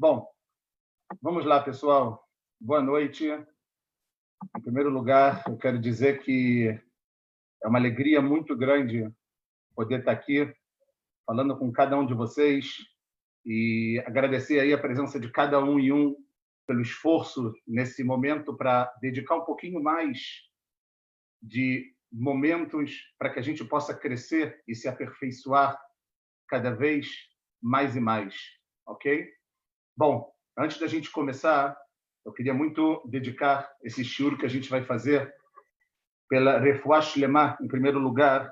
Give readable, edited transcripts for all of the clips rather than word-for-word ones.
Bom, vamos lá, pessoal. Boa noite. Em primeiro lugar, eu quero dizer que é uma alegria muito grande poder estar aqui falando com cada um de vocês e agradecer aí a presença de cada um e um pelo esforço nesse momento para dedicar um pouquinho mais de momentos para que a gente possa crescer e se aperfeiçoar cada vez mais e mais, ok? Bom, antes da gente começar, eu queria muito dedicar esse shiur que a gente vai fazer pela Refuah Shlema, em primeiro lugar,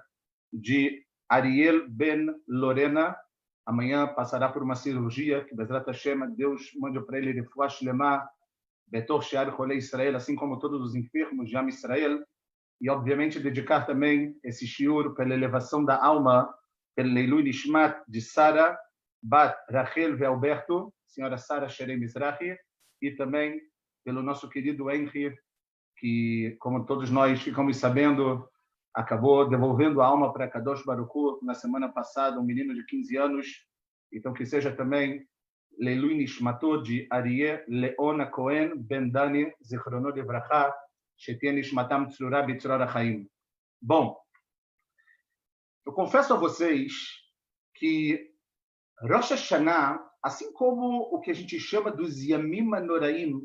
de Ariel Ben Lorena. Amanhã passará por uma cirurgia, que Bezrat Hashem, Deus mande para ele Refuah Shlema, Betor Shear Cholei Israel, assim como todos os enfermos de Am Israel. E, obviamente, dedicar também esse shiur pela elevação da alma, pelo Leilui Nishmat de Sara, Bat Rachel e Alberto, senhora Sara Sherei Mizrahi, e também pelo nosso querido Henry, que, como todos nós ficamos sabendo, acabou devolvendo a alma para Kadosh Baruch Hu na semana passada, um menino de 15 anos. Então, que seja também Leilui Nishmato de Arieh Leona Cohen Ben Dani, Zichrono Livracha, Shetia Nishmatam Tzlura Bitzror HaChaim. Bom, eu confesso a vocês que Rosh Hashanah, assim como o que a gente chama dos Yamim Anoraim,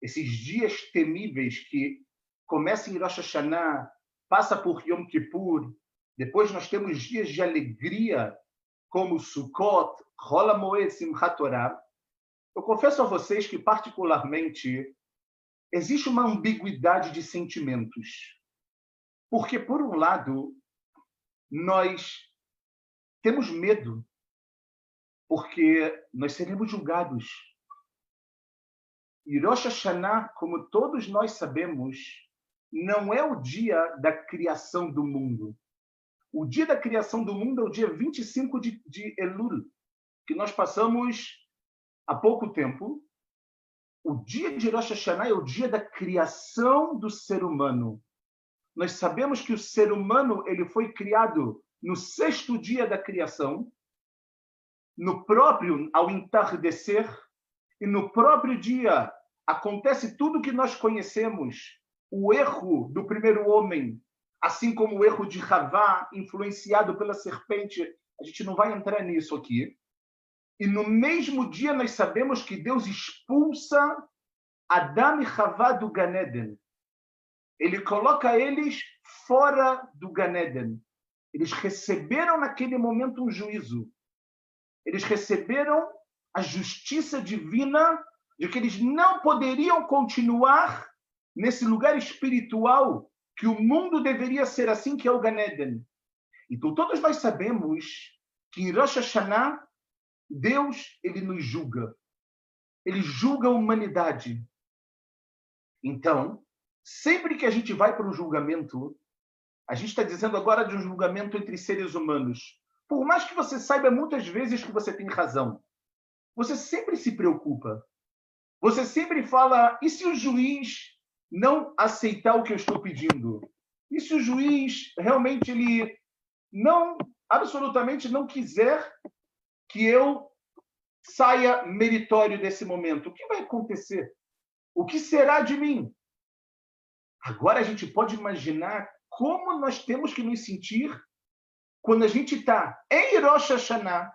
esses dias temíveis que começam em Rosh Hashanah, passa por Yom Kippur, depois nós temos dias de alegria, como Sukkot, Chol HaMoed, Simchat Torah. Eu confesso a vocês que, particularmente, existe uma ambiguidade de sentimentos. Porque, por um lado, nós temos medo, porque nós seremos julgados. E Rosh Hashanah, como todos nós sabemos, não é o dia da criação do mundo. O dia da criação do mundo é o dia 25 de Elul, que nós passamos há pouco tempo. O dia de Rosh Hashanah é o dia da criação do ser humano. Nós sabemos que o ser humano ele foi criado no sexto dia da criação, no próprio, ao entardecer, e no próprio dia acontece tudo que nós conhecemos, o erro do primeiro homem, assim como o erro de Havá, influenciado pela serpente. A gente não vai entrar nisso aqui. E no mesmo dia nós sabemos que Deus expulsa Adão e Havá do Gan Eden. Ele coloca eles fora do Gan Eden. Eles receberam naquele momento um juízo. Eles receberam a justiça divina de que eles não poderiam continuar nesse lugar espiritual que o mundo deveria ser assim, que é o Gan Eden. Então, todos nós sabemos que em Rosh Hashanah, Deus ele nos julga. Ele julga a humanidade. Então, sempre que a gente vai para um julgamento, a gente está dizendo agora de um julgamento entre seres humanos. Por mais que você saiba muitas vezes que você tem razão, você sempre se preocupa. Você sempre fala, e se o juiz não aceitar o que eu estou pedindo? E se o juiz realmente ele não, absolutamente não quiser que eu saia meritório desse momento? O que vai acontecer? O que será de mim? Agora a gente pode imaginar como nós temos que nos sentir quando a gente está em Rosh Hashanah.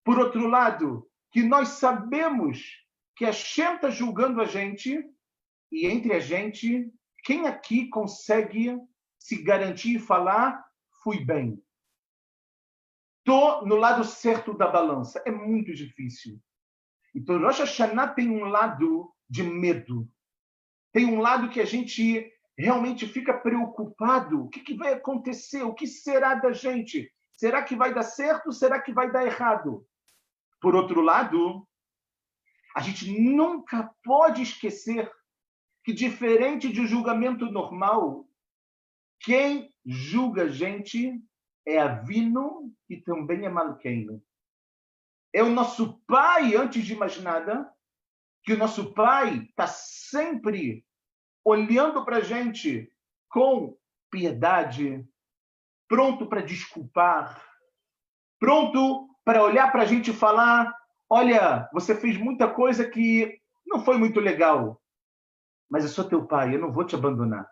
Por outro lado, que nós sabemos que a Hashem está julgando a gente, e entre a gente, quem aqui consegue se garantir e falar, fui bem? Estou no lado certo da balança. É muito difícil. Então, Rosh Hashanah tem um lado de medo. Tem um lado que a gente realmente fica preocupado. O que vai acontecer? O que será da gente? Será que vai dar certo? Será que vai dar errado? Por outro lado, a gente nunca pode esquecer que, diferente de um julgamento normal, quem julga a gente é Avinu e também é Malkeinu. É o nosso Pai, antes de mais nada, que o nosso Pai está sempre olhando para a gente com piedade, pronto para desculpar, pronto para olhar para a gente e falar, olha, você fez muita coisa que não foi muito legal, mas eu sou teu pai, eu não vou te abandonar.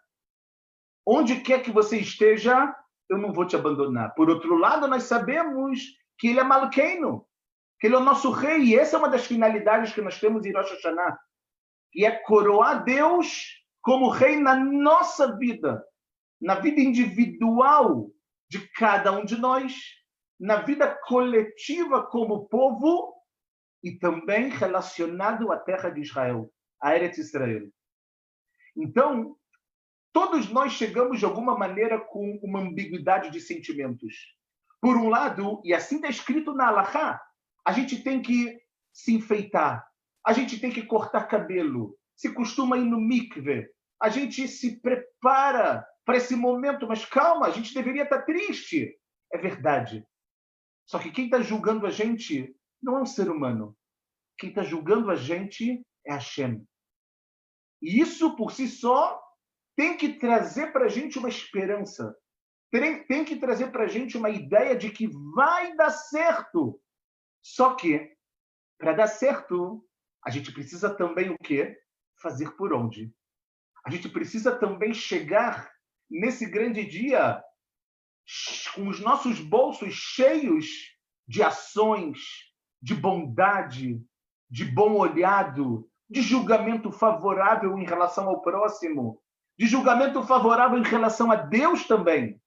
Onde quer que você esteja, eu não vou te abandonar. Por outro lado, nós sabemos que ele é Malkeino, que ele é o nosso rei, e essa é uma das finalidades que nós temos em Rosh Hashanah, que é coroar Deus como rei na nossa vida, na vida individual de cada um de nós, na vida coletiva como povo e também relacionado à terra de Israel, a Eretz Israel. Então, todos nós chegamos de alguma maneira com uma ambiguidade de sentimentos. Por um lado, e assim está escrito na Halachá, a gente tem que se enfeitar, a gente tem que cortar cabelo, se costuma ir no mikve, a gente se prepara para esse momento, mas calma, a gente deveria estar triste. É verdade. Só que quem está julgando a gente não é um ser humano. Quem está julgando a gente é Hashem. E isso, por si só, tem que trazer para a gente uma esperança. Tem que trazer para a gente uma ideia de que vai dar certo. Só que, para dar certo, a gente precisa também o quê? Fazer por onde? A gente precisa também chegar nesse grande dia com os nossos bolsos cheios de ações, de bondade, de bom olhado, de julgamento favorável em relação ao próximo, de julgamento favorável em relação a Deus também.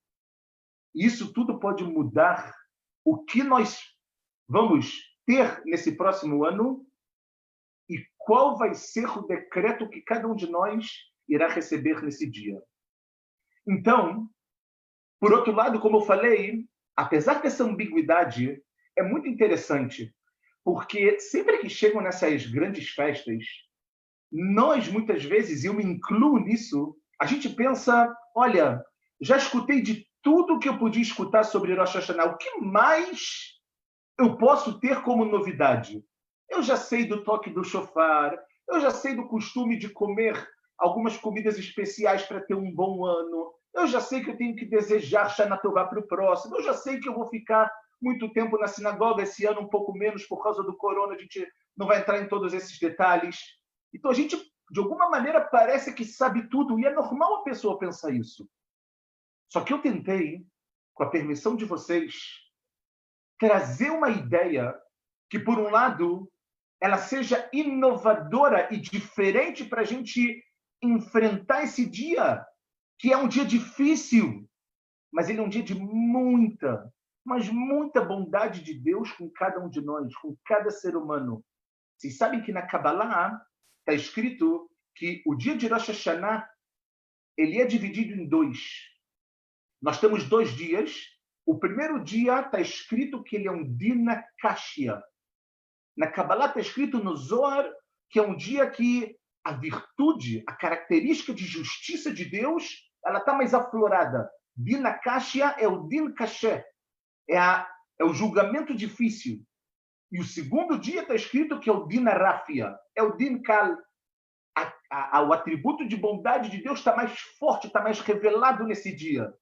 Isso tudo pode mudar o que nós vamos ter nesse próximo ano e qual vai ser o decreto que cada um de nós irá receber nesse dia. Então, por outro lado, como eu falei, apesar dessa ambiguidade, é muito interessante, porque sempre que chegam nessas grandes festas, nós muitas vezes, e eu me incluo nisso, a gente pensa, olha, já escutei de tudo que eu podia escutar sobre Rosh Hashanah, o que mais eu posso ter como novidade? Eu já sei do toque do shofar, eu já sei do costume de comer algumas comidas especiais para ter um bom ano, eu já sei que eu tenho que desejar Shana Tová para o próximo, eu já sei que eu vou ficar muito tempo na sinagoga esse ano, um pouco menos por causa do corona, a gente não vai entrar em todos esses detalhes. Então a gente, de alguma maneira, parece que sabe tudo, e é normal a pessoa pensar isso. Só que eu tentei, com a permissão de vocês, trazer uma ideia que, por um lado, ela seja inovadora e diferente para a gente enfrentar esse dia, que é um dia difícil, mas ele é um dia de muita, mas muita bondade de Deus com cada um de nós, com cada ser humano. Vocês sabem que na Kabbalah está escrito que o dia de Rosh Hashanah ele é dividido em dois. Nós temos 2 dias. O primeiro dia está escrito que ele é um Dina Kashia. Na Kabbalah está escrito no Zohar que é um dia que a virtude, a característica de justiça de Deus, ela está mais aflorada. Dina Kashia é o Din Kasher, é o julgamento difícil. E o segundo dia está escrito que é o Din Rafia, é o Din Kal. O atributo de bondade de Deus está mais forte, está mais revelado nesse dia.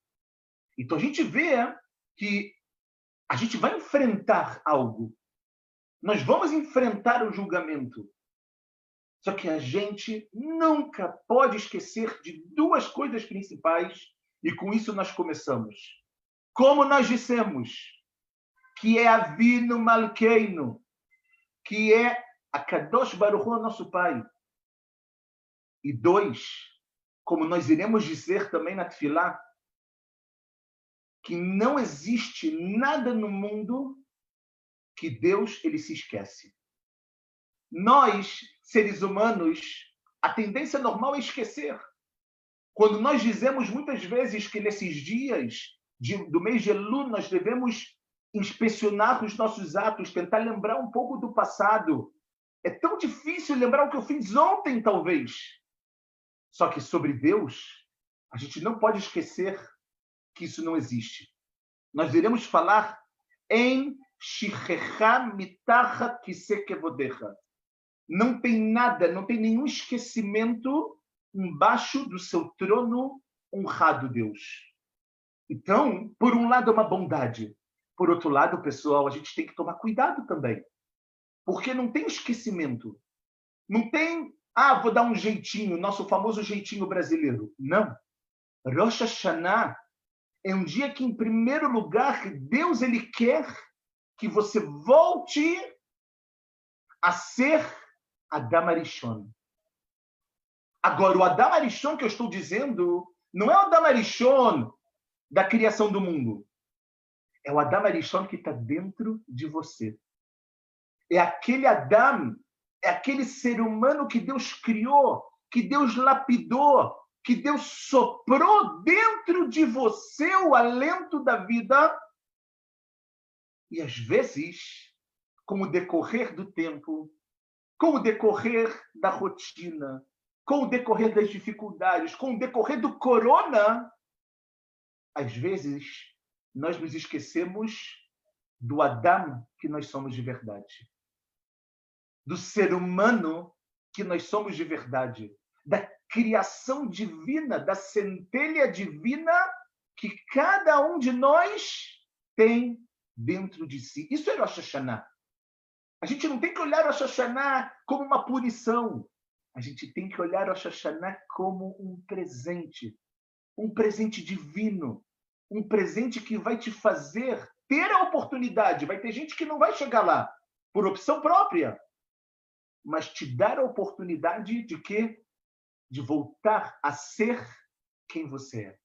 Então a gente vê que a gente vai enfrentar algo. Nós vamos enfrentar o julgamento. Só que a gente nunca pode esquecer de 2 coisas principais, e com isso nós começamos. Como nós dissemos, que é Avinu Malkeinu, que é a Kadosh Baruch Hu, nosso Pai. E 2, como nós iremos dizer também na Tefilá, que não existe nada no mundo que Deus ele se esquece. Nós, seres humanos, a tendência normal é esquecer. Quando nós dizemos muitas vezes que nesses dias do mês de Elul nós devemos inspecionar os nossos atos, tentar lembrar um pouco do passado. É tão difícil lembrar o que eu fiz ontem, talvez. Só que sobre Deus, a gente não pode esquecer que isso não existe. Nós iremos falar em Shichecha mitachat kiseh kevodecha. Não tem nada, não tem nenhum esquecimento embaixo do seu trono honrado, Deus. Então, por um lado é uma bondade. Por outro lado, pessoal, a gente tem que tomar cuidado também. Porque não tem esquecimento. Não tem, vou dar um jeitinho, nosso famoso jeitinho brasileiro. Não. Rosh Hashanah é um dia que, em primeiro lugar, Deus ele quer que você volte a ser Adam Arishon. Agora, o Adam Arishon que eu estou dizendo não é o Adam Arishon da criação do mundo. É o Adam Arishon que está dentro de você. É aquele Adam, é aquele ser humano que Deus criou, que Deus lapidou, que Deus soprou dentro de você o alento da vida. E às vezes, com o decorrer do tempo, com o decorrer da rotina, com o decorrer das dificuldades, com o decorrer do corona, às vezes nós nos esquecemos do Adam que nós somos de verdade, do ser humano que nós somos de verdade, da criação divina, da centelha divina que cada um de nós tem dentro de si. Isso é Rosh Hashanah. A gente não tem que olhar Rosh Hashanah como uma punição. A gente tem que olhar Rosh Hashanah como um presente divino, um presente que vai te fazer ter a oportunidade. Vai ter gente que não vai chegar lá por opção própria, mas te dar a oportunidade de quê? De voltar a ser quem você é.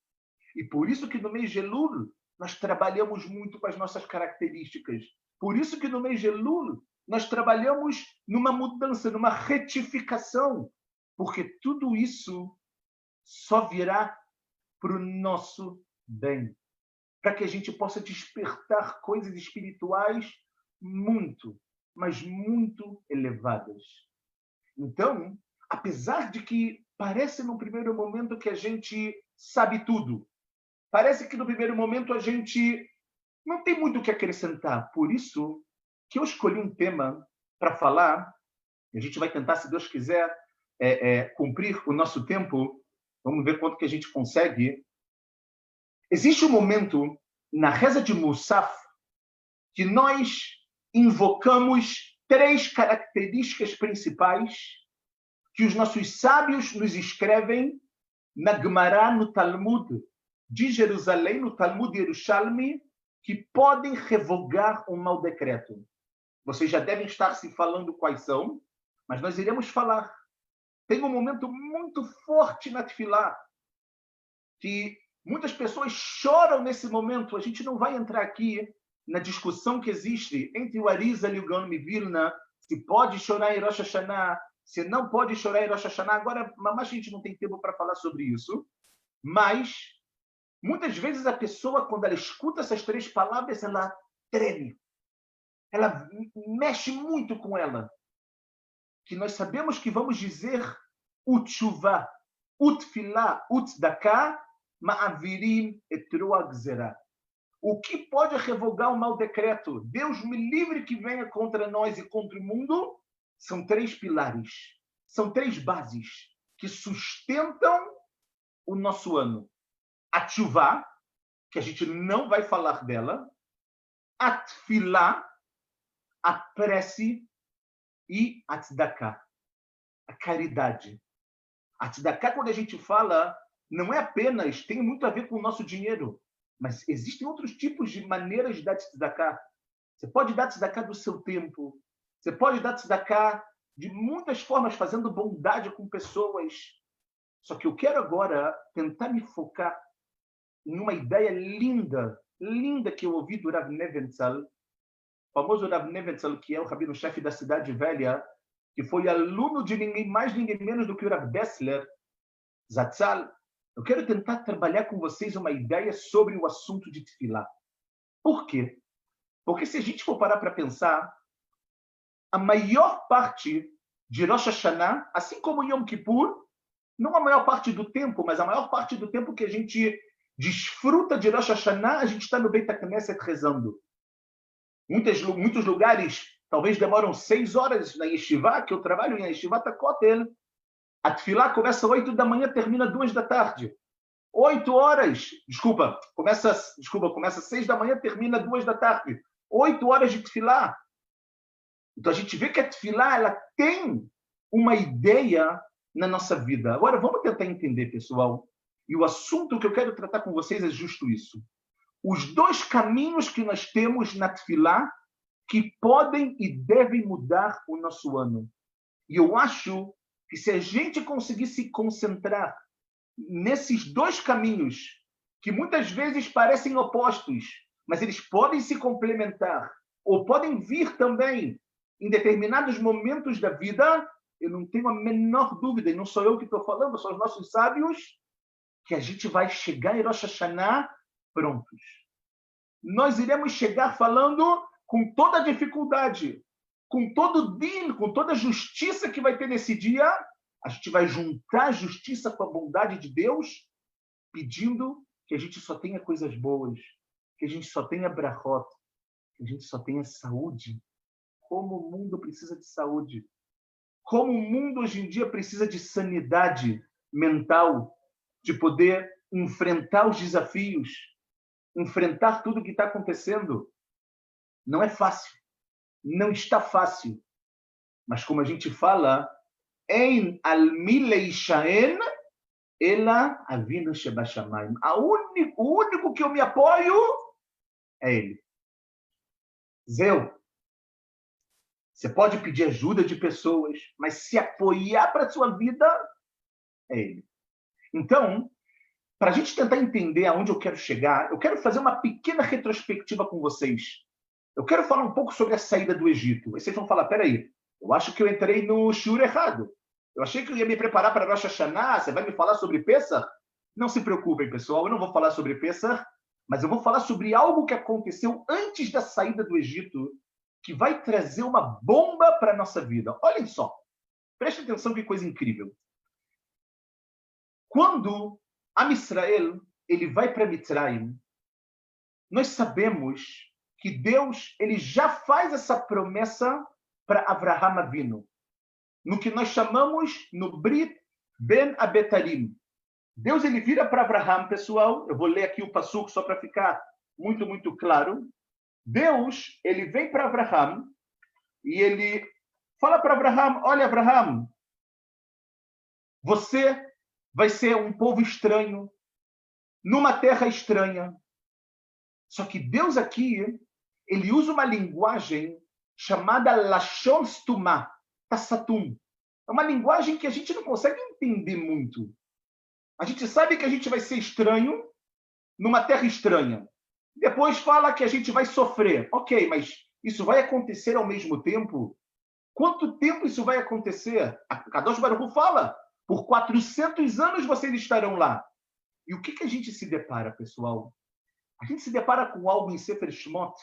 E por isso que no mês de Elul nós trabalhamos muito com as nossas características. Por isso que no mês de Elul nós trabalhamos numa mudança, numa retificação, porque tudo isso só virá para o nosso bem, para que a gente possa despertar coisas espirituais muito, mas muito elevadas. Então, apesar de que parece no primeiro momento que a gente sabe tudo, parece que no primeiro momento a gente não tem muito o que acrescentar. Por isso que eu escolhi um tema para falar, e a gente vai tentar, se Deus quiser, cumprir o nosso tempo. Vamos ver quanto que a gente consegue. Existe um momento na reza de Musaf que nós invocamos 3 características principais que os nossos sábios nos escrevem na Gemara, no Talmud de Jerusalém, no Talmud Yerushalmi, que podem revogar um mau decreto. Vocês já devem estar se falando quais são, mas nós iremos falar. Tem um momento muito forte na Tefilá, que muitas pessoas choram nesse momento. A gente não vai entrar aqui na discussão que existe entre o Arizal e o Gaon Vilna, se pode chorar em Rosh Hashanah, se não pode chorar em Rosh Hashanah. Agora, mas a gente não tem tempo para falar sobre isso. Mas, muitas vezes, a pessoa, quando ela escuta essas 3 palavras, ela treme. Ela mexe muito com ela. Que nós sabemos que vamos dizer Utshuvah, Utfilah, Utzdakah, Ma'avirim etroa gzerah. O que pode revogar o mau decreto? Deus me livre que venha contra nós e contra o mundo. São 3 pilares, são 3 bases que sustentam o nosso ano. A Tshuvah, que a gente não vai falar dela, a Tfilah, a prece, e a Tzedakah, a caridade. A Tzedakah, quando a gente fala, não é apenas, tem muito a ver com o nosso dinheiro, mas existem outros tipos de maneiras de dar Tzedakah. Você pode dar Tzedakah do seu tempo, você pode dar Tzedakah de muitas formas, fazendo bondade com pessoas. Só que eu quero agora tentar me focar em uma ideia linda, linda que eu ouvi do Rav Nebenzahl, o famoso Rav Nebenzahl, que é o rabino-chefe da Cidade Velha, que foi aluno de ninguém mais, ninguém menos do que o Rav Dessler, Zatzal. Eu quero tentar trabalhar com vocês uma ideia sobre o assunto de Tefilá. Por quê? Porque se a gente for parar para pensar, a maior parte de Rosh Hashanah, assim como Yom Kippur, não a maior parte do tempo, mas a maior parte do tempo que a gente desfruta de Rosh Hashanah, a gente está no Beit HaKnesset rezando. Muitos lugares talvez demoram 6 horas na Yeshiva, que eu trabalho em Yeshivat HaKotel. A Tefilá começa às 8 da manhã, termina às 2 da tarde. 8 horas, começa às 6 da manhã, termina às 2 da tarde. 8 horas de Tefilá. Então, a gente vê que a Tefilá, ela tem uma ideia na nossa vida. Agora, vamos tentar entender, pessoal. E o assunto que eu quero tratar com vocês é justo isso. Os dois caminhos que nós temos na Tefilá que podem e devem mudar o nosso ano. E eu acho que se a gente conseguir se concentrar nesses dois caminhos, que muitas vezes parecem opostos, mas eles podem se complementar, ou podem vir também em determinados momentos da vida, eu não tenho a menor dúvida, e não sou eu que estou falando, são os nossos sábios, que a gente vai chegar em Rosh Hashanah prontos. Nós iremos chegar falando com toda a dificuldade, com todo o din, com toda a justiça que vai ter nesse dia, a gente vai juntar a justiça com a bondade de Deus, pedindo que a gente só tenha coisas boas, que a gente só tenha brachot, que a gente só tenha saúde. Como o mundo precisa de saúde. Como o mundo hoje em dia precisa de sanidade mental, de poder enfrentar os desafios, enfrentar tudo o que está acontecendo. Não é fácil. Não está fácil. Mas como a gente fala, Ein al milei shaen ela avinu shebashamayim. O único que eu me apoio é ele. Zeu. Você pode pedir ajuda de pessoas, mas se apoiar para a sua vida é ele. Então, para a gente tentar entender aonde eu quero chegar, eu quero fazer uma pequena retrospectiva com vocês. Eu quero falar um pouco sobre a saída do Egito. Aí vocês vão falar, peraí, eu acho que eu entrei no shiur errado. Eu achei que eu ia me preparar para Rosh Hashanah, você vai me falar sobre Pesach? Não se preocupem, pessoal, eu não vou falar sobre Pesach, mas eu vou falar sobre algo que aconteceu antes da saída do Egito, que vai trazer uma bomba para a nossa vida. Olhem só, prestem atenção que coisa incrível. Quando Am Israel ele vai para Mitzrayim, nós sabemos que Deus ele já faz essa promessa para Avraham Avinu, no que nós chamamos no Brit Ben Abetarim. Deus ele vira para Avraham, pessoal, eu vou ler aqui o passuco só para ficar muito, muito claro. Deus ele vem para Avraham e ele fala para Avraham, olha Avraham, você vai ser um povo estranho, numa terra estranha. Só que Deus aqui, ele usa uma linguagem chamada Lashon Stumah, Tassatum. É uma linguagem que a gente não consegue entender muito. A gente sabe que a gente vai ser estranho numa terra estranha. Depois fala que a gente vai sofrer. Ok, mas isso vai acontecer ao mesmo tempo? Quanto tempo isso vai acontecer? A Kadosh Baruch Hu fala, por 400 anos vocês estarão lá. E o que a gente se depara, pessoal? A gente se depara com algo em Sefer Shemot,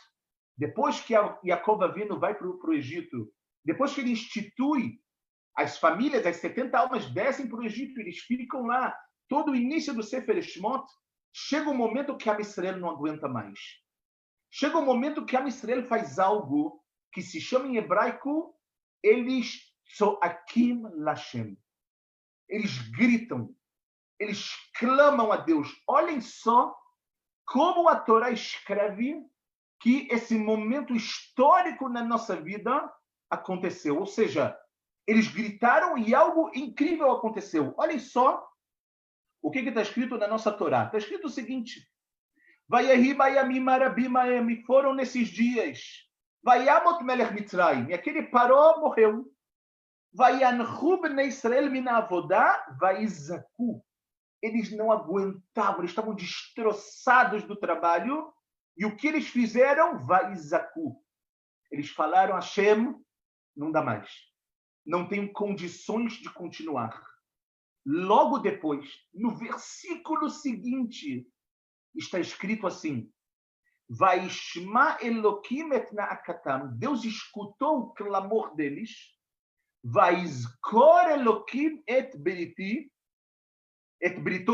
depois que Yaakov Avinu vai para o Egito, depois que ele institui as famílias, as 70 almas descem para o Egito, eles ficam lá, todo o início do Sefer Shemot, chega um momento que Am Israel não aguenta mais. Chega um momento que Am Israel faz algo que se chama em hebraico, eles Soakim Lashem. Eles gritam, eles clamam a Deus. Olhem só como a Torá escreve que esse momento histórico na nossa vida aconteceu. Ou seja, eles gritaram e algo incrível aconteceu. Olhem só o que está escrito na nossa Torá. Está escrito o seguinte: Vayehi bayamim arabim haem, foram nesses dias. Vayamot melech Mitzrayim, e aquele parou, morreu. Vayanchu bnei Israel min avodah, vaizaku. Eles não aguentavam, eles estavam destroçados do trabalho. E o que eles fizeram? Vaizaku. Eles falaram, Hashem, não dá mais. Não tenho condições de continuar. Logo depois, no versículo seguinte, está escrito assim: Vaishma Elokim et na'akatam. Deus escutou o clamor deles. Vaizkor Elokim et brito,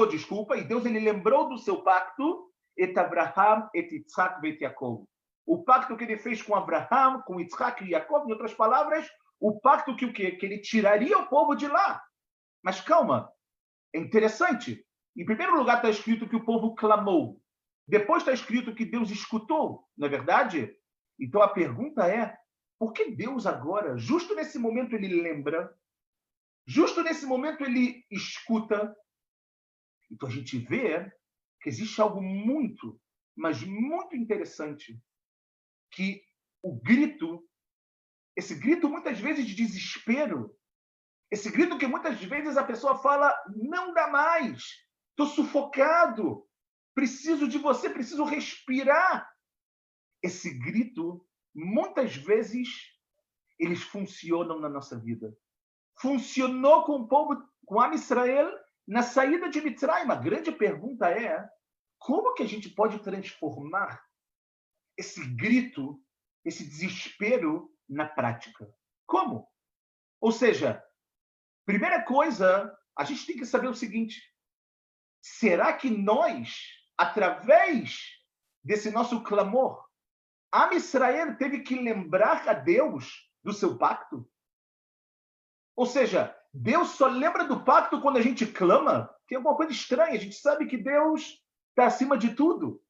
desculpa, e Deus ele lembrou do seu pacto, et Abraham, et Yitzhak, et Yaakov. O pacto que ele fez com Abraham, com Yitzhak e Yaakov, em outras palavras, o pacto que o quê? Que ele tiraria o povo de lá. Mas calma, é interessante. Em primeiro lugar está escrito que o povo clamou. Depois está escrito que Deus escutou, não é verdade? Então a pergunta é, Por que Deus agora, justo nesse momento, ele lembra? Justo nesse momento, ele escuta? Então, a gente vê que existe algo muito, mas muito interessante, que o grito, esse grito muitas vezes de desespero, esse grito que muitas vezes a pessoa fala, não dá mais, estou sufocado, preciso de você, preciso respirar. Esse grito, muitas vezes, eles funcionam na nossa vida. Funcionou com o povo, com a Israel, na saída de Mitzrayim. A grande pergunta é, como que a gente pode transformar esse grito, esse desespero na prática? Como? Ou seja, primeira coisa, a gente tem que saber o seguinte, será que nós, através desse nosso clamor, a Israel teve que lembrar a Deus do seu pacto? Ou seja, Deus só lembra do pacto quando a gente clama? Tem alguma coisa estranha. A gente sabe que Deus está acima de tudo.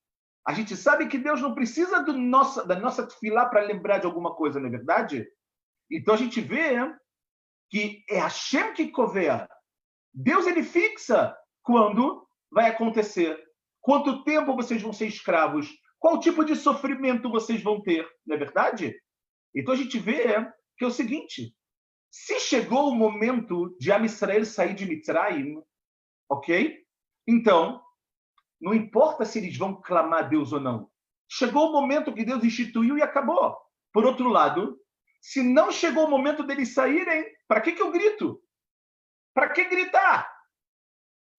A gente sabe que Deus não precisa da nossa tefilá para lembrar de alguma coisa, não é verdade? Então a gente vê que é Hashem que covea. Deus ele fixa quando vai acontecer. Quanto tempo vocês vão ser escravos? Qual tipo de sofrimento vocês vão ter, não é verdade? Então a gente vê que é o seguinte, se chegou o momento de Am Israel sair de Mitzrayim, ok? Então, não importa se eles vão clamar a Deus ou não. Chegou o momento que Deus instituiu e acabou. Por outro lado, se não chegou o momento deles saírem, para que eu grito? Para que gritar?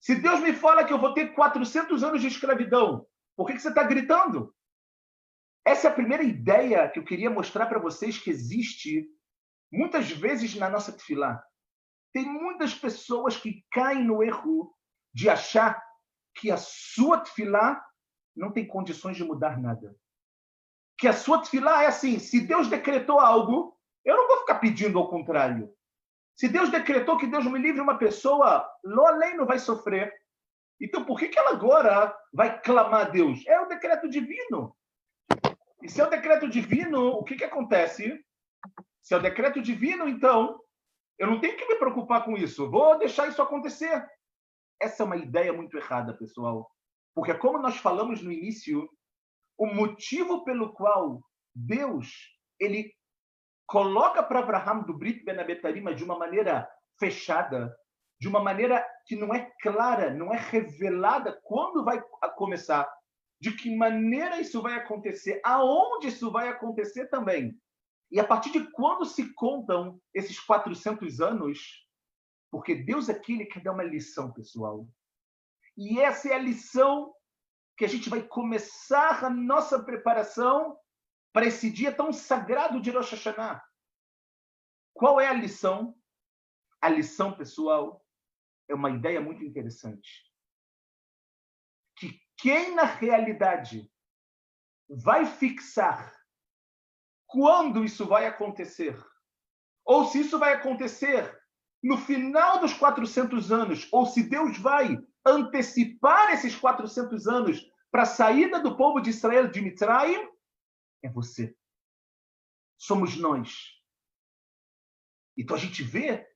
Se Deus me fala que eu vou ter 400 anos de escravidão, por que você está gritando? Essa é a primeira ideia que eu queria mostrar para vocês que existe muitas vezes na nossa tefilá. Tem muitas pessoas que caem no erro de achar que a sua tefilá não tem condições de mudar nada. Que a sua tefilá é assim, se Deus decretou algo, eu não vou ficar pedindo ao contrário. Se Deus decretou que Deus me livre uma pessoa, lo além não vai sofrer. Então, por que ela agora vai clamar a Deus? É o decreto divino. E se é o decreto divino, o que acontece? Se é o decreto divino, então, eu não tenho que me preocupar com isso. Vou deixar isso acontecer. Essa é uma ideia muito errada, pessoal. Porque, como nós falamos no início, o motivo pelo qual Deus ele coloca para Abraham do Brit Ben Abetarim de uma maneira fechada, de uma maneira que não é clara, não é revelada quando vai começar, de que maneira isso vai acontecer, aonde isso vai acontecer também. E a partir de quando se contam esses 400 anos, porque Deus aqui ele quer dar uma lição, pessoal. E essa é a lição que a gente vai começar a nossa preparação para esse dia tão sagrado de Rosh Hashanah. Qual é a lição? A lição, pessoal, é uma ideia muito interessante. Que quem, na realidade, vai fixar quando isso vai acontecer, ou se isso vai acontecer no final dos 400 anos, ou se Deus vai antecipar esses 400 anos para a saída do povo de Israel de Mitzrayim, é você. Somos nós. Então a gente vê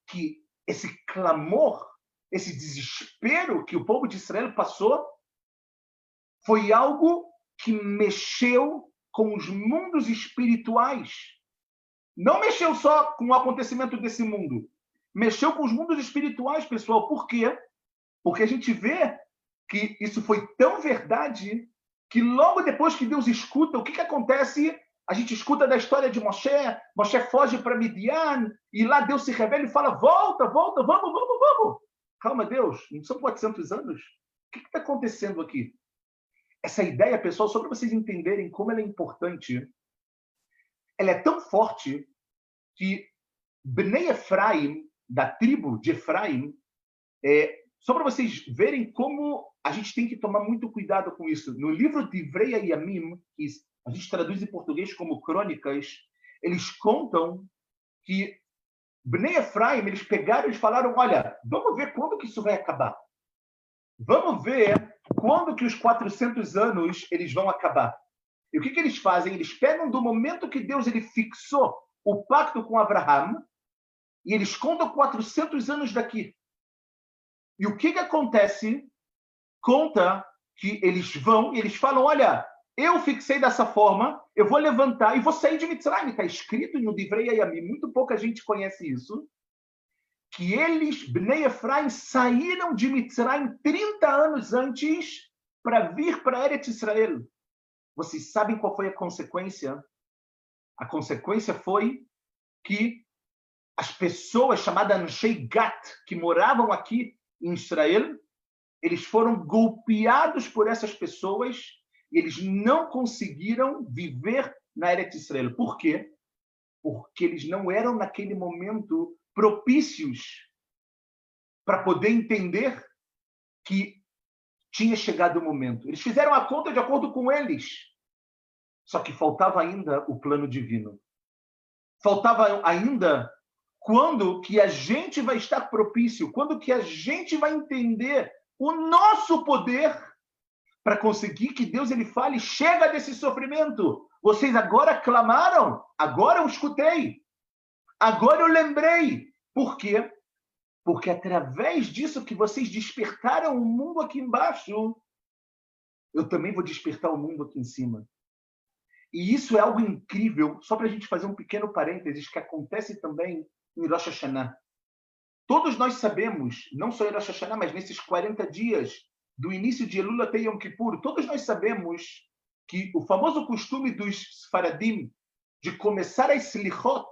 que esse clamor, esse desespero que o povo de Israel passou, foi algo que mexeu com os mundos espirituais. Não mexeu só com o acontecimento desse mundo. Mexeu com os mundos espirituais, pessoal. Por quê? Porque a gente vê que isso foi tão verdade que logo depois que Deus escuta, o que acontece? A gente escuta da história de Moshe. Moshe foge para Midian e lá Deus se revela e fala, volta, volta, vamos. Calma, Deus, não são 400 anos? O que está acontecendo aqui? Essa ideia, pessoal, só para vocês entenderem como ela é importante, ela é tão forte que Bnei Efraim, da tribo de Efraim, só para vocês verem como a gente tem que tomar muito cuidado com isso. No livro de Divrei Hayamim, que a gente traduz em português como Crônicas, eles contam que Bnei Efraim, eles pegaram e falaram, olha, vamos ver quando que isso vai acabar. Vamos ver quando que os 400 anos eles vão acabar. E o que eles fazem? Eles pegam do momento que Deus ele fixou o pacto com Abraão e eles contam 400 anos daqui. E o que acontece? Conta que eles vão e eles falam, olha, eu fixei dessa forma, eu vou levantar e vou sair de Mitzrayim. Está escrito no Divrei Hayamim, muito pouca gente conhece isso, que eles, Bnei Efraim, saíram de Mitzrayim 30 anos antes para vir para Eretz Israel. Vocês sabem qual foi a consequência? A consequência foi que as pessoas chamadas Anshei Gat, que moravam aqui em Israel, eles foram golpeados por essas pessoas e eles não conseguiram viver na Eretz Israel. Por quê? Porque eles não eram, naquele momento, propícios para poder entender que tinha chegado o momento. Eles fizeram a conta de acordo com eles. Só que faltava ainda o plano divino. Faltava ainda quando que a gente vai estar propício, quando que a gente vai entender o nosso poder para conseguir que Deus ele fale, chega desse sofrimento. Vocês agora clamaram, agora eu escutei, agora eu lembrei. Por quê? Porque através disso que vocês despertaram o mundo aqui embaixo, eu também vou despertar o mundo aqui em cima. E isso é algo incrível, só para a gente fazer um pequeno parênteses, que acontece também em Rosh Hashanah. Todos nós sabemos, não só em Rosh Hashanah, mas nesses 40 dias do início de Elul até Yom Kippur, todos nós sabemos que o famoso costume dos Sfaradim de começar as Slichot,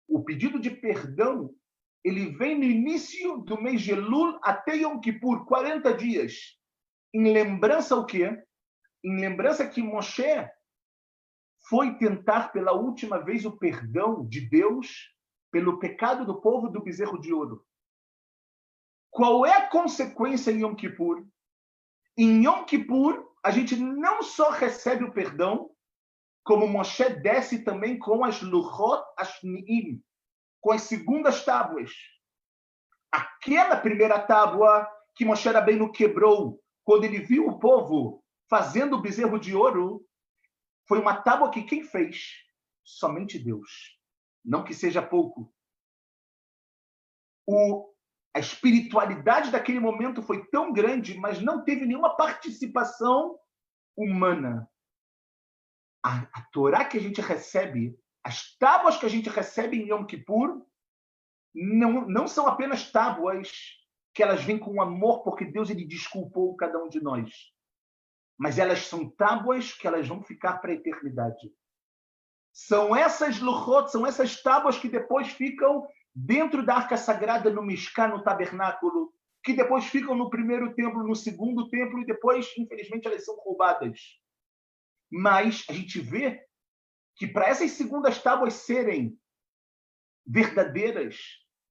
o pedido de perdão, ele vem no início do mês de Elul até Yom Kippur, 40 dias. Em lembrança o quê? Em lembrança que Moshe foi tentar pela última vez o perdão de Deus pelo pecado do povo do bezerro de ouro. Qual é a consequência em Yom Kippur? Em Yom Kippur, a gente não só recebe o perdão, como Moshe desce também com as Luchot Ashniim, com as segundas tábuas. Aquela primeira tábua que Moshe Rabbeinu quebrou, quando ele viu o povo fazendo o bezerro de ouro, foi uma tábua que quem fez? Somente Deus. Não que seja pouco. A espiritualidade daquele momento foi tão grande, mas não teve nenhuma participação humana. A Torá que a gente recebe, as tábuas que a gente recebe em Yom Kippur, não são apenas tábuas que elas vêm com amor, porque Deus ele desculpou cada um de nós. Mas elas são tábuas que elas vão ficar para a eternidade. São essas luchot, são essas tábuas que depois ficam dentro da Arca Sagrada, no Mishkan, no tabernáculo, que depois ficam no primeiro templo, no segundo templo, e depois, infelizmente, elas são roubadas. Mas a gente vê que para essas segundas tábuas serem verdadeiras,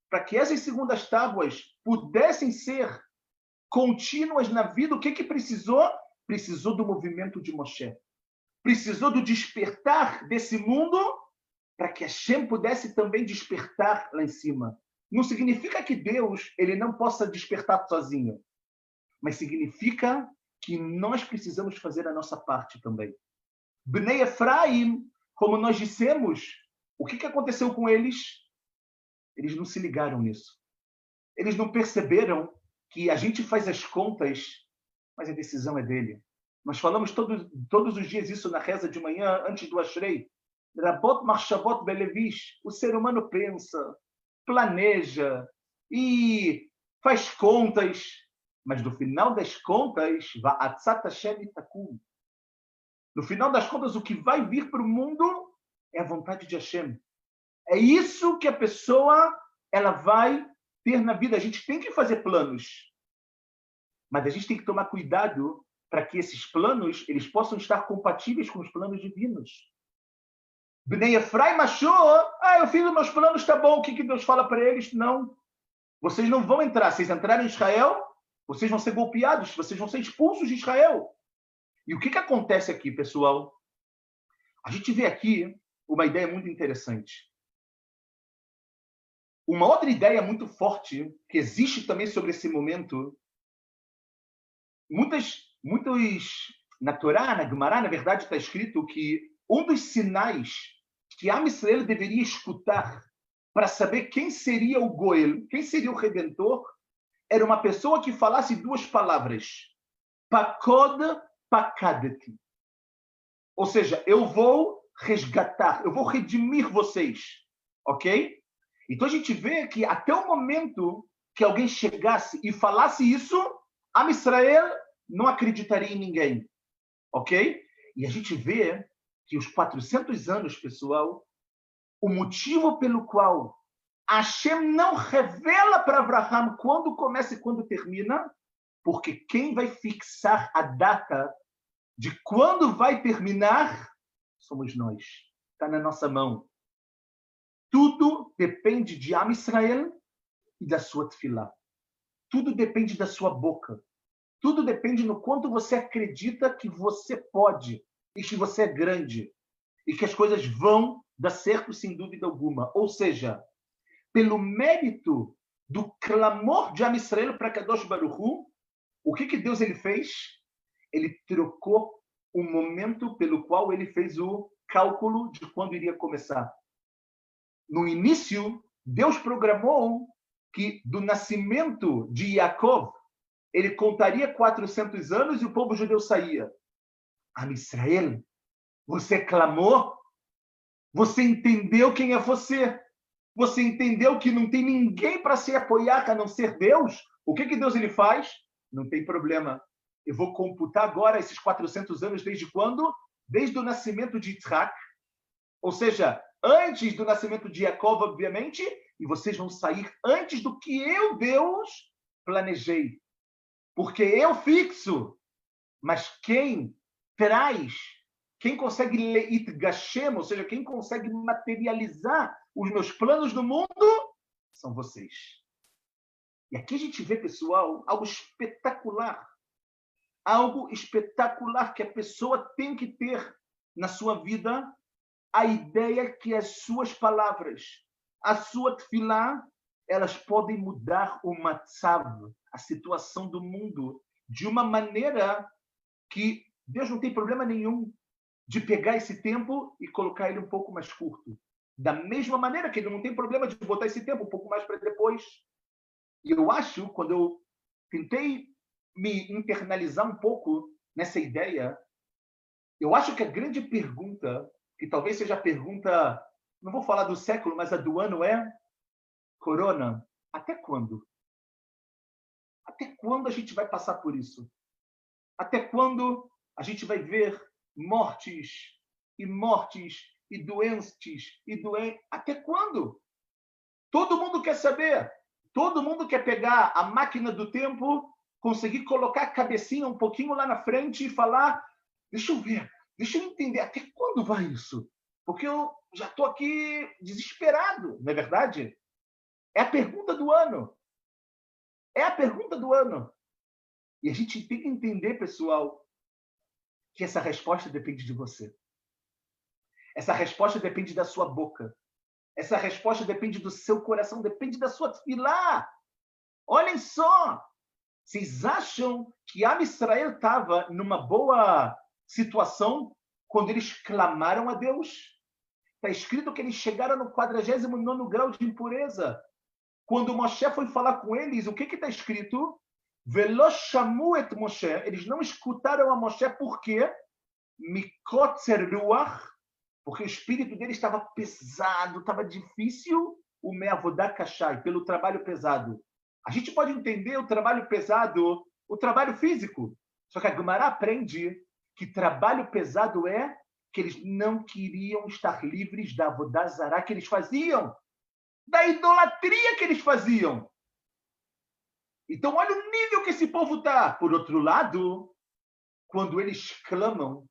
para que essas segundas tábuas pudessem ser contínuas na vida, o que precisou? Precisou do movimento de Moshe. Precisou do despertar desse mundo para que Hashem pudesse também despertar lá em cima. Não significa que Deus ele não possa despertar sozinho, mas significa que nós precisamos fazer a nossa parte também. Bnei Efraim, como nós dissemos, o que aconteceu com eles? Eles não se ligaram nisso. Eles não perceberam que a gente faz as contas, mas a decisão é dele. Nós falamos todos os dias isso na reza de manhã, antes do Ashrei. Rabot Marshavot Belevish. O ser humano pensa, planeja e faz contas, mas no final das contas, Va'atzat Hashem Takum. No final das contas, o que vai vir para o mundo é a vontade de Hashem. É isso que a pessoa ela vai ter na vida. A gente tem que fazer planos, mas a gente tem que tomar cuidado para que esses planos eles possam estar compatíveis com os planos divinos. Bnei Efraim achou, eu fiz os meus planos, está bom. O que Deus fala para eles? Não. Vocês não vão entrar. Se vocês entrarem em Israel, vocês vão ser golpeados, vocês vão ser expulsos de Israel. E o que acontece aqui, pessoal? A gente vê aqui uma ideia muito interessante. Uma outra ideia muito forte que existe também sobre esse momento, muitos Na Torá, na Gemara, na verdade, está escrito que um dos sinais que Am Israel deveria escutar para saber quem seria o Goel, quem seria o Redentor, era uma pessoa que falasse duas palavras. Pakod, pakadeti. Ou seja, eu vou resgatar, eu vou redimir vocês. Ok? Então a gente vê que até o momento que alguém chegasse e falasse isso, Am Israel não acreditaria em ninguém. Ok? E a gente vê que os 400 anos, pessoal, o motivo pelo qual Hashem não revela para Abraham quando começa e quando termina, porque quem vai fixar a data de quando vai terminar somos nós. Está na nossa mão. Tudo depende de Am Israel e da sua tefilá. Tudo depende da sua boca. Tudo depende no quanto você acredita que você pode e que você é grande e que as coisas vão dar certo sem dúvida alguma. Ou seja, pelo mérito do clamor de Am Israel para Kadosh Baruch Hu, o que Deus ele fez? Ele trocou o momento pelo qual ele fez o cálculo de quando iria começar. No início, Deus programou que do nascimento de Yaakov, ele contaria 400 anos e o povo judeu saía. Am Israel, você clamou? Você entendeu quem é você? Você entendeu que não tem ninguém para se apoiar a não ser Deus? O que Deus ele faz? Não tem problema. Eu vou computar agora esses 400 anos desde quando? Desde o nascimento de Yitzhak. Ou seja, antes do nascimento de Jacob, obviamente, e vocês vão sair antes do que eu, Deus, planejei. Porque eu fixo, mas quem traz, quem consegue leit gashem, ou seja, quem consegue materializar os meus planos no mundo, são vocês. E aqui a gente vê, pessoal, algo espetacular. Algo espetacular que a pessoa tem que ter na sua vida, a ideia que as suas palavras, a sua tefilá, elas podem mudar o matzav, a situação do mundo, de uma maneira que Deus não tem problema nenhum de pegar esse tempo e colocar ele um pouco mais curto. Da mesma maneira que ele não tem problema de botar esse tempo um pouco mais para depois. E eu acho, quando eu tentei me internalizar um pouco nessa ideia, eu acho que a grande pergunta, que talvez seja a pergunta, não vou falar do século, mas a do ano é: Corona, até quando? Até quando a gente vai passar por isso? Até quando a gente vai ver mortes e mortes e doentes e doentes? Até quando? Todo mundo quer saber. Todo mundo quer pegar a máquina do tempo, conseguir colocar a cabecinha um pouquinho lá na frente e falar: deixa eu ver, deixa eu entender, até quando vai isso? Porque eu já estou aqui desesperado, não é verdade? É a pergunta do ano. É a pergunta do ano. E a gente tem que entender, pessoal, que essa resposta depende de você. Essa resposta depende da sua boca. Essa resposta depende do seu coração, depende da sua tefilá. Olhem só! Vocês acham que Am Israel estava numa boa situação quando eles clamaram a Deus? Está escrito que eles chegaram no 49º grau de impureza. Quando Moshe foi falar com eles, o que está escrito? Velo shamu et Moshe. Eles não escutaram a Moshe por quê? Mikotzer ruach, porque o espírito dele estava pesado, estava difícil, o me'avodah kashai, pelo trabalho pesado. A gente pode entender o trabalho pesado, o trabalho físico. Só que a Gemara aprende que trabalho pesado é que eles não queriam estar livres da avodah zará que eles faziam, da idolatria que eles faziam. Então, olha o nível que esse povo está. Por outro lado, quando eles clamam,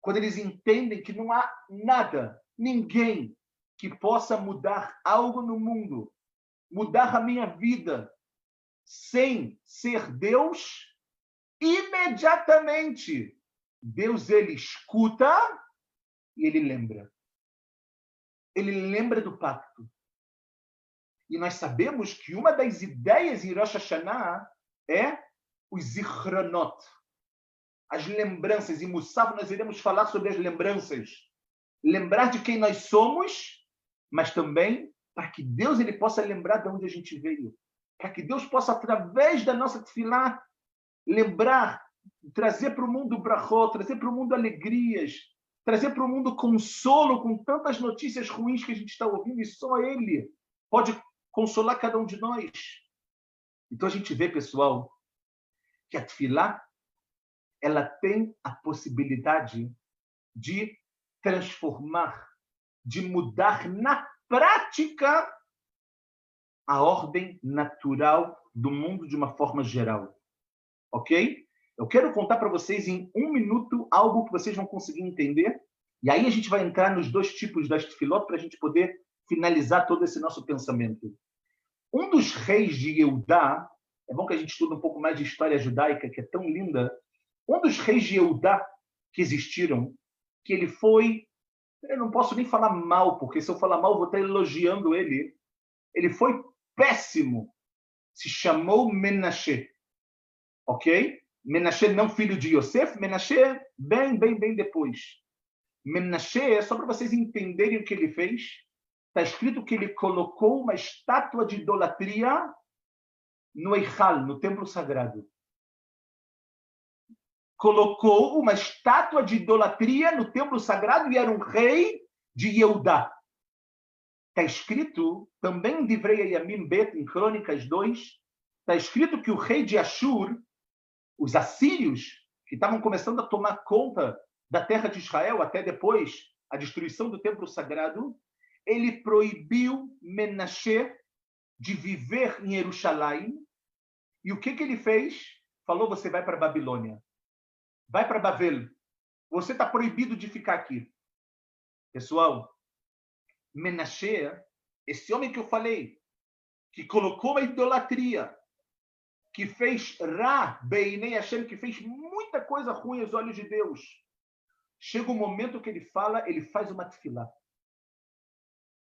quando eles entendem que não há nada, ninguém que possa mudar algo no mundo, mudar a minha vida, sem ser Deus, imediatamente Deus ele escuta e ele lembra. Ele lembra do pacto. E nós sabemos que uma das ideias em Rosh Hashanah é os Zichronot. as lembranças. Em Musaf nós iremos falar sobre as lembranças. Lembrar de quem nós somos, mas também para que Deus ele possa lembrar de onde a gente veio. Para que Deus possa, através da nossa tefilá, lembrar, trazer para o mundo brachot, trazer para o mundo alegrias, trazer para o mundo consolo com tantas notícias ruins que a gente está ouvindo, e só Ele pode consolar cada um de nós. Então a gente vê, pessoal, que a tefilá, ela tem a possibilidade de transformar, de mudar na prática a ordem natural do mundo de uma forma geral. Ok? Eu quero contar para vocês em 1 minuto algo que vocês vão conseguir entender. E aí a gente vai entrar nos 2 tipos das tefilot para a gente poder finalizar todo esse nosso pensamento. Um dos reis de Yehudá, é bom que a gente estude um pouco mais de história judaica, que é tão linda. Um dos reis de Yehudá que existiram, que ele foi... Eu não posso nem falar mal, porque se eu falar mal, eu vou estar elogiando ele. Ele foi péssimo. Se chamou Menashe. Ok? Menashe não filho de Yosef, Menashe bem depois. Menashe, só para vocês entenderem o que ele fez, está escrito que ele colocou uma estátua de idolatria no Eichal, no templo sagrado. Colocou uma estátua de idolatria no templo sagrado e era um rei de Yehudá. Está escrito, também em Divrei Yamim Bet, em Crônicas 2, está escrito que o rei de Ashur, os assírios, que estavam começando a tomar conta da terra de Israel, até depois a destruição do templo sagrado, ele proibiu Menashe de viver em Jerusalém. E o que ele fez? Falou, você vai para a Babilônia. Vai para Babel. Você está proibido de ficar aqui. Pessoal, Menashe, esse homem que eu falei, que colocou a idolatria, que fez Ra, Beinei Hashem, que fez muita coisa ruim aos olhos de Deus. Chega um momento que ele fala, ele faz uma tefilá.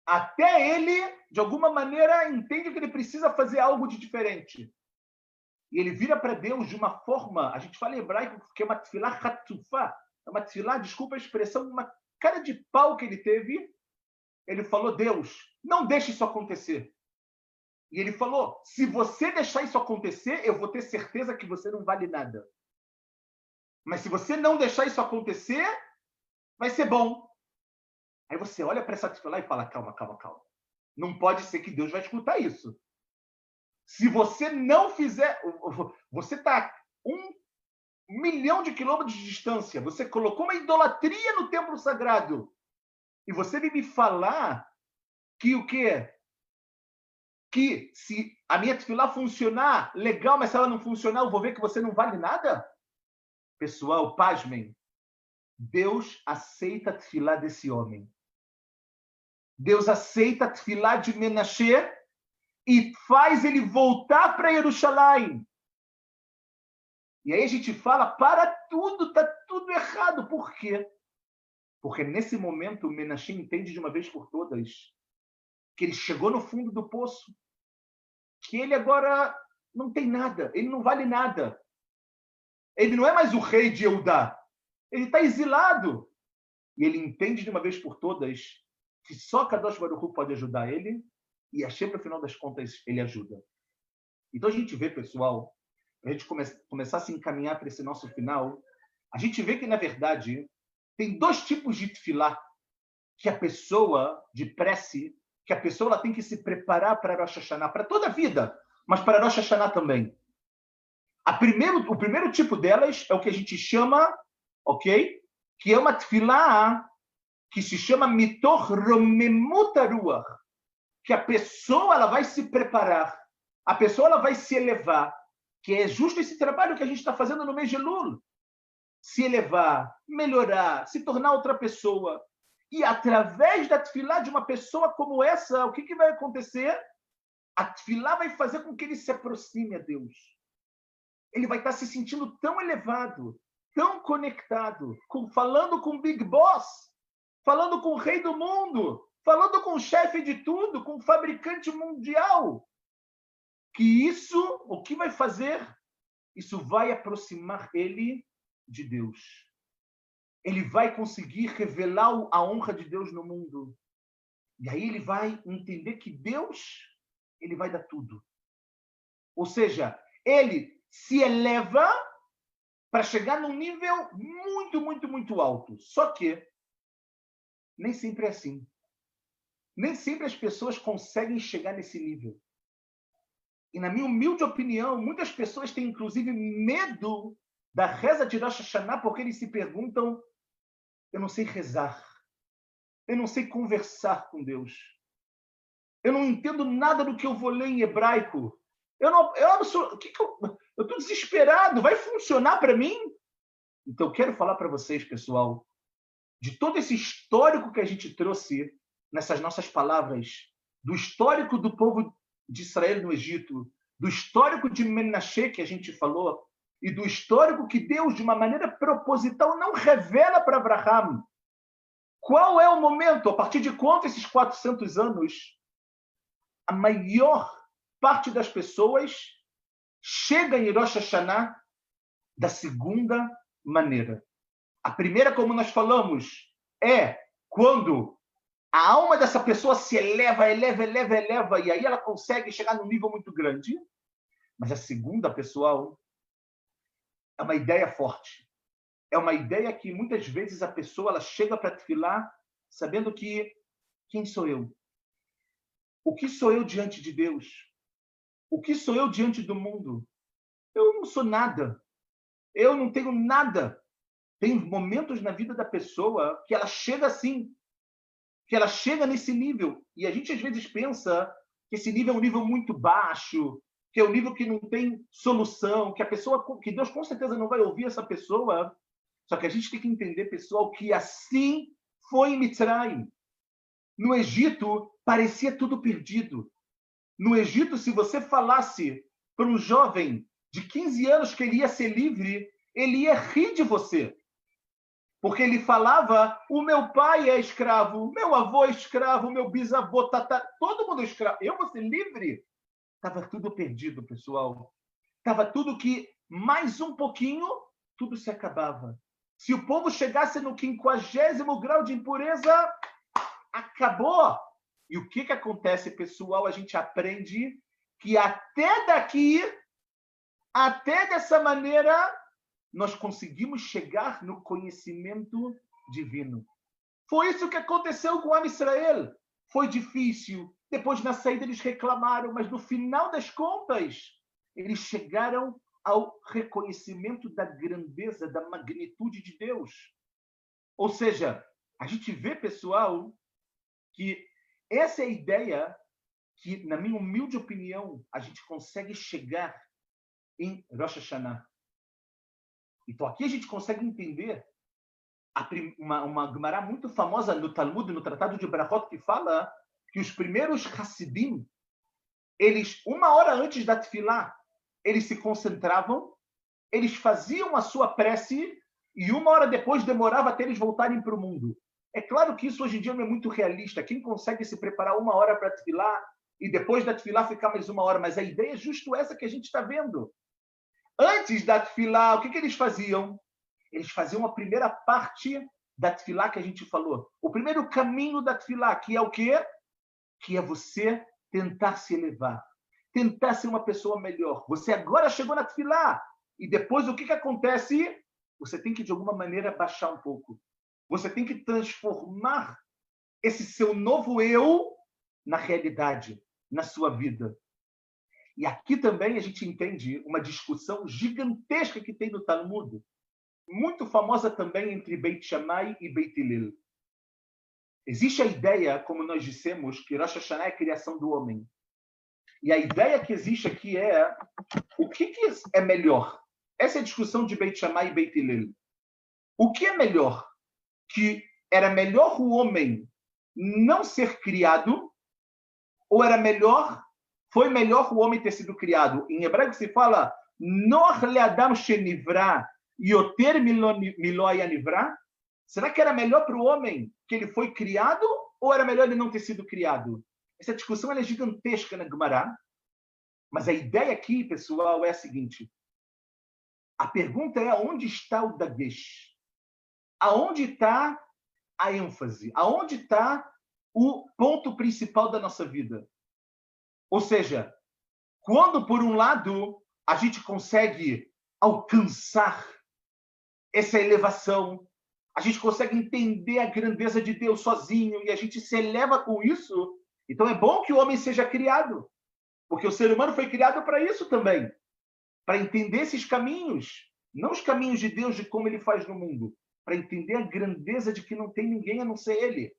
Até ele, de alguma maneira, entende que ele precisa fazer algo de diferente. E ele vira para Deus de uma forma, a gente fala em hebraico que é uma tefilá hatufá, é uma tefilá, desculpa a expressão, uma cara de pau que ele teve. Ele falou, Deus, não deixe isso acontecer. E ele falou, se você deixar isso acontecer, eu vou ter certeza que você não vale nada. Mas se você não deixar isso acontecer, vai ser bom. Aí você olha para essa tefilá e fala, calma. Não pode ser que Deus vai escutar isso. Se você não fizer... Você está 1 milhão de quilômetros de distância. Você colocou uma idolatria no templo sagrado. E você vem me falar que o quê? Que se a minha tefilá funcionar, legal, mas se ela não funcionar, eu vou ver que você não vale nada? Pessoal, pasmem. Deus aceita a tefilá desse homem. Deus aceita a tefilá de Menashe e faz ele voltar para Jerusalém. E aí a gente fala, para tudo, está tudo errado. Por quê? Porque nesse momento o Menashe entende de uma vez por todas que ele chegou no fundo do poço, que ele agora não tem nada, ele não vale nada. Ele não é mais o rei de Yehudá. Ele está exilado. E ele entende de uma vez por todas que só Kadosh Baruch Hu pode ajudar ele, e Hashem, no final das contas, ele ajuda. Então a gente vê, pessoal, para a gente começar a se encaminhar para esse nosso final, a gente vê que, na verdade, tem 2 tipos de tefilá que a pessoa, de prece, que a pessoa ela tem que se preparar para Rosh Hashanah, para toda a vida, mas para Rosh Hashanah também. O primeiro tipo delas é o que a gente chama, ok? Que é uma tefilá que se chama Mitoch Romemut HaRuach, que a pessoa ela vai se preparar, a pessoa ela vai se elevar, que é justo esse trabalho que a gente está fazendo no mês de Elul. Se elevar, melhorar, se tornar outra pessoa. E através da tefilá de uma pessoa como essa, o que vai acontecer? A tefilá vai fazer com que ele se aproxime a Deus. Ele vai estar se sentindo tão elevado, tão conectado, falando com o Big Boss, falando com o rei do mundo, falando com o chefe de tudo, com o fabricante mundial. Que isso, o que vai fazer? Isso vai aproximar ele de Deus. Ele vai conseguir revelar a honra de Deus no mundo. E aí ele vai entender que Deus, ele vai dar tudo. Ou seja, ele se eleva para chegar num nível muito, muito, muito alto. Só que nem sempre é assim. Nem sempre as pessoas conseguem chegar nesse nível. E na minha humilde opinião, muitas pessoas têm inclusive medo da reza de Rosh Hashanah porque eles se perguntam: eu não sei rezar. Eu não sei conversar com Deus. Eu não entendo nada do que eu vou ler em hebraico. Eu estou desesperado. Vai funcionar para mim? Então, eu quero falar para vocês, pessoal, de todo esse histórico que a gente trouxe nessas nossas palavras, do histórico do povo de Israel no Egito, do histórico de Menashe que a gente falou, e do histórico que Deus, de uma maneira proposital, não revela para Abraham. Qual é o momento, a partir de quanto esses 400 anos, a maior parte das pessoas chega em Rosh Hashanah da segunda maneira. A primeira, como nós falamos, é quando a alma dessa pessoa se eleva, e aí ela consegue chegar num nível muito grande. Mas a segunda, pessoal, é uma ideia forte. É uma ideia que muitas vezes a pessoa ela chega para tefilah sabendo que quem sou eu? O que sou eu diante de Deus? O que sou eu diante do mundo? Eu não sou nada. Eu não tenho nada. Tem momentos na vida da pessoa que ela chega assim, que ela chega nesse nível. E a gente às vezes pensa que esse nível é um nível muito baixo, que é um nível que não tem solução, que a pessoa, que Deus com certeza não vai ouvir essa pessoa. Só que a gente tem que entender, pessoal, que assim foi em Mitzrayim. No Egito, parecia tudo perdido. No Egito, se você falasse para um jovem de 15 anos que ele ia ser livre, ele ia rir de você. Porque ele falava: o meu pai é escravo, meu avô é escravo, meu bisavô, todo mundo é escravo. Eu vou ser livre? Estava tudo perdido, pessoal. Estava tudo que, mais um pouquinho, tudo se acabava. Se o povo chegasse no 50º grau de impureza, acabou. E o que acontece, pessoal? A gente aprende que até daqui, até dessa maneira, nós conseguimos chegar no conhecimento divino. Foi isso que aconteceu com o Am Israel. Foi difícil. Depois, na saída, eles reclamaram, mas no final das contas, eles chegaram ao reconhecimento da grandeza, da magnitude de Deus. Ou seja, a gente vê, pessoal, que essa é a ideia que, na minha humilde opinião, a gente consegue chegar em Rosh Hashanah. Então, aqui a gente consegue entender uma Gemara muito famosa no Talmud, no Tratado de Brachot, que fala que os primeiros Hassidim, eles, 1 hora antes da Tefilá, eles se concentravam, eles faziam a sua prece e 1 hora depois demorava até eles voltarem para o mundo. É claro que isso hoje em dia não é muito realista. Quem consegue se preparar 1 hora para a Tefilá e depois da Tefilá ficar mais 1 hora? Mas a ideia é justo essa que a gente está vendo. Antes da Tefilá, o que eles faziam? Eles faziam a primeira parte da Tefilá que a gente falou. O primeiro caminho da Tefilá, que é o quê? Que é você tentar se elevar. Tentar ser uma pessoa melhor. Você agora chegou na Tefilá. E depois o que acontece? Você tem que, de alguma maneira, baixar um pouco. Você tem que transformar esse seu novo eu na realidade, na sua vida. E aqui também a gente entende uma discussão gigantesca que tem no Talmud, muito famosa também entre Beit Shammai e Beit Hillel. Existe a ideia, como nós dissemos, que Rosh Hashanah é a criação do homem. E a ideia que existe aqui é o que é melhor? Essa é a discussão de Beit Shammai e Beit Hillel. O que é melhor? Que era melhor o homem não ser criado ou foi melhor o homem ter sido criado? Em hebraico se fala Nor le'adam shenivra yoter milo yanivra. Será que era melhor para o homem que ele foi criado ou era melhor ele não ter sido criado? Essa discussão é gigantesca na Gemara, mas a ideia aqui, pessoal, é a seguinte: A pergunta é: onde está o dagesh? Aonde está a ênfase? Aonde está o ponto principal da nossa vida? Ou seja, quando, por um lado, a gente consegue alcançar essa elevação, a gente consegue entender a grandeza de Deus sozinho e a gente se eleva com isso, então é bom que o homem seja criado, porque o ser humano foi criado para isso também, para entender esses caminhos, não os caminhos de Deus, de como ele faz no mundo, para entender a grandeza de que não tem ninguém a não ser ele.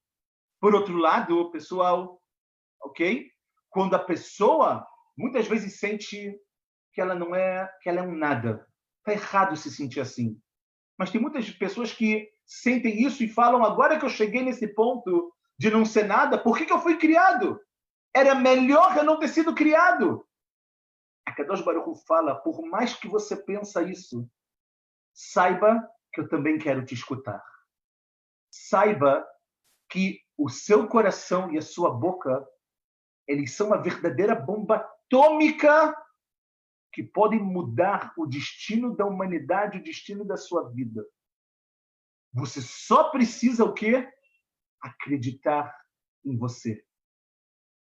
Por outro lado, pessoal, ok? Quando a pessoa muitas vezes sente que ela não é, que ela é um nada. Está errado se sentir assim. Mas tem muitas pessoas que sentem isso e falam: agora que eu cheguei nesse ponto de não ser nada, por que eu fui criado? Era melhor eu não ter sido criado. A Kadosh Baruch Hu fala: por mais que você pensa isso, saiba que eu também quero te escutar. Saiba que o seu coração e a sua boca, eles são uma verdadeira bomba atômica que podem mudar o destino da humanidade, o destino da sua vida. Você só precisa o quê? Acreditar em você.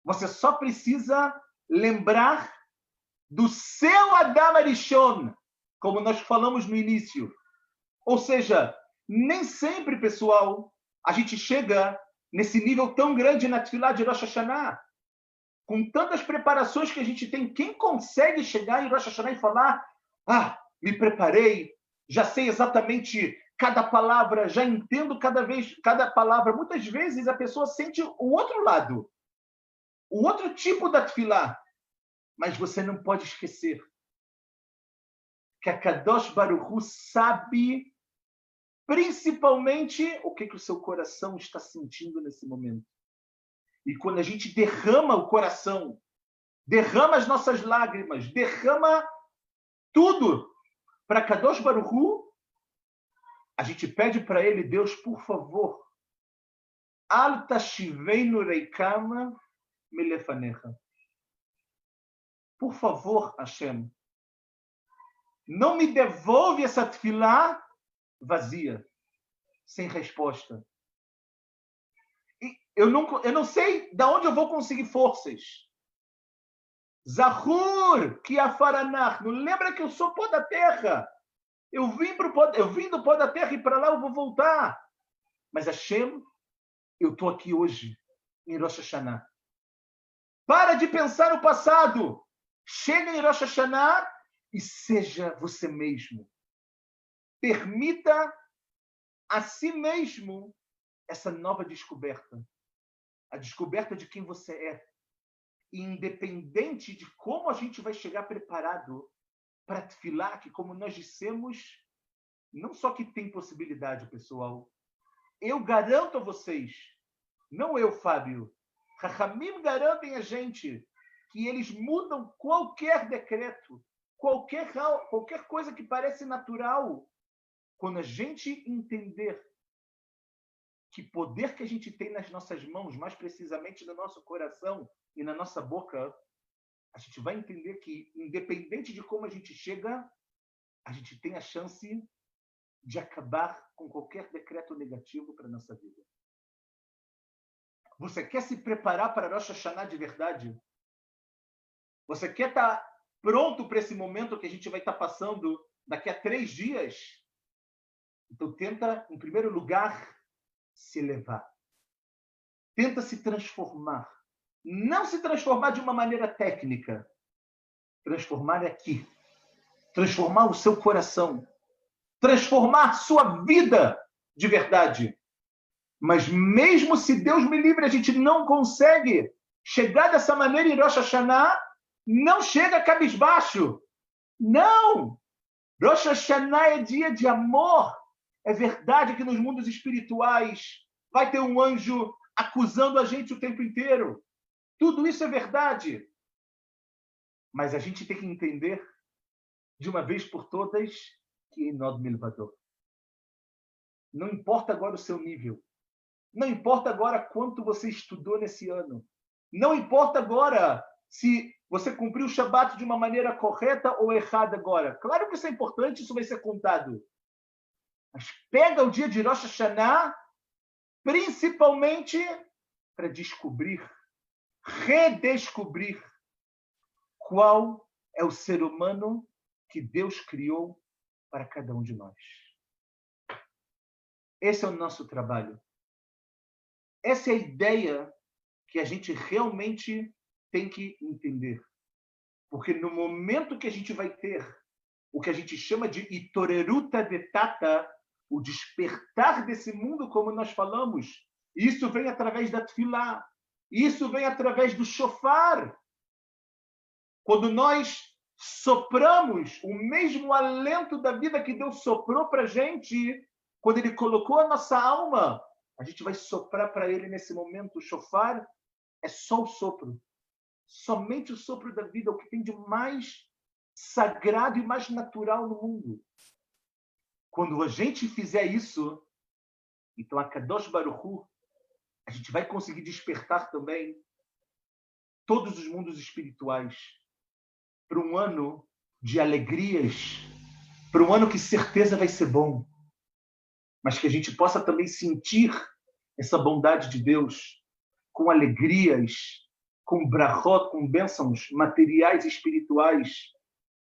Você só precisa lembrar do seu Adam Arishon, como nós falamos no início. Ou seja, nem sempre, pessoal, a gente chega nesse nível tão grande na Tefilá de Rosh Hashanah. Com tantas preparações que a gente tem, quem consegue chegar em Rosh Hashanah e falar: ah, me preparei, já sei exatamente cada palavra, já entendo cada palavra. Muitas vezes a pessoa sente o outro lado, o outro tipo da Tefilá. Mas você não pode esquecer que a Kadosh Baruch Hu sabe principalmente o que o seu coração está sentindo nesse momento. E quando a gente derrama o coração, derrama as nossas lágrimas, derrama tudo para Kadosh Baruch Hu, a gente pede para ele: Deus, por favor, Al tashiveinu reikama milefanecha. Por favor, Hashem, não me devolve essa tefilá vazia, sem resposta. E eu não sei de onde eu vou conseguir forças. Zahur que afaranach. Não lembra que eu sou pó da terra. Eu vim do pó da terra e para lá eu vou voltar. Mas Hashem, eu estou aqui hoje, em Rosh Hashanah. Para de pensar no passado. Chega em Rosh Hashanah e seja você mesmo. Permita a si mesmo essa nova descoberta. A descoberta de quem você é. E independente de como a gente vai chegar preparado para Tefilá, que, como nós dissemos, não só que tem possibilidade, pessoal. Eu garanto a vocês, não eu, Fábio, Chachamim garantem a gente que eles mudam qualquer decreto, qualquer coisa que parece natural, quando a gente entender que poder que a gente tem nas nossas mãos, mais precisamente no nosso coração e na nossa boca, a gente vai entender que, independente de como a gente chega, a gente tem a chance de acabar com qualquer decreto negativo para a nossa vida. Você quer se preparar para Rosh Hashanah de verdade? Você quer estar pronto para esse momento que a gente vai estar passando daqui a 3 dias? Então tenta, em primeiro lugar, se elevar. Tenta se transformar. Não se transformar de uma maneira técnica. Transformar aqui. Transformar o seu coração. Transformar sua vida de verdade. Mas mesmo se Deus me livre, a gente não consegue chegar dessa maneira em Rosh Hashanah, não chega cabisbaixo. Não! Rosh Hashanah é dia de amor. É verdade que nos mundos espirituais vai ter um anjo acusando a gente o tempo inteiro. Tudo isso é verdade. Mas a gente tem que entender, de uma vez por todas, que Enod Milvador. Não importa agora o seu nível. Não importa agora quanto você estudou nesse ano. Não importa agora se você cumpriu o Shabat de uma maneira correta ou errada agora. Claro que isso é importante, isso vai ser contado. Mas pega o dia de Rosh Hashanah, principalmente para descobrir, redescobrir qual é o ser humano que Deus criou para cada um de nós. Esse é o nosso trabalho. Essa é a ideia que a gente realmente tem que entender. Porque no momento que a gente vai ter o que a gente chama de itoreruta de tata, o despertar desse mundo, como nós falamos, isso vem através da tefilá, isso vem através do shofar. Quando nós sopramos o mesmo alento da vida que Deus soprou para a gente, quando Ele colocou a nossa alma, a gente vai soprar para Ele nesse momento. O shofar é só o sopro. Somente o sopro da vida, o que tem de mais sagrado e mais natural no mundo. Quando a gente fizer isso, então a Kadosh Baruch Hu, a gente vai conseguir despertar também todos os mundos espirituais para um ano de alegrias, para um ano que certeza vai ser bom, mas que a gente possa também sentir essa bondade de Deus com alegrias, com brachot, com bênçãos materiais e espirituais,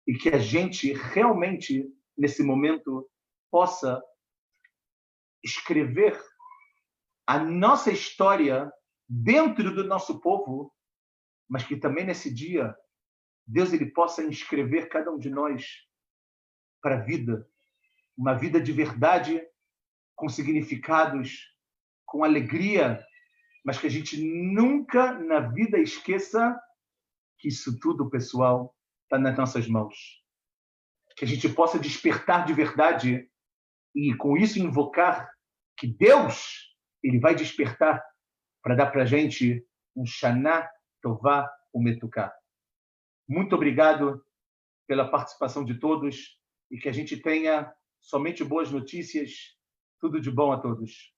e que a gente realmente, nesse momento, possa escrever a nossa história dentro do nosso povo, mas que também nesse dia Deus ele possa inscrever cada um de nós para a vida, uma vida de verdade, com significados, com alegria, mas que a gente nunca na vida esqueça que isso tudo, pessoal, está nas nossas mãos. Que a gente possa despertar de verdade e, com isso, invocar que Deus ele vai despertar para dar para a gente um Shana Tová Umetuká. Muito obrigado pela participação de todos e que a gente tenha somente boas notícias. Tudo de bom a todos.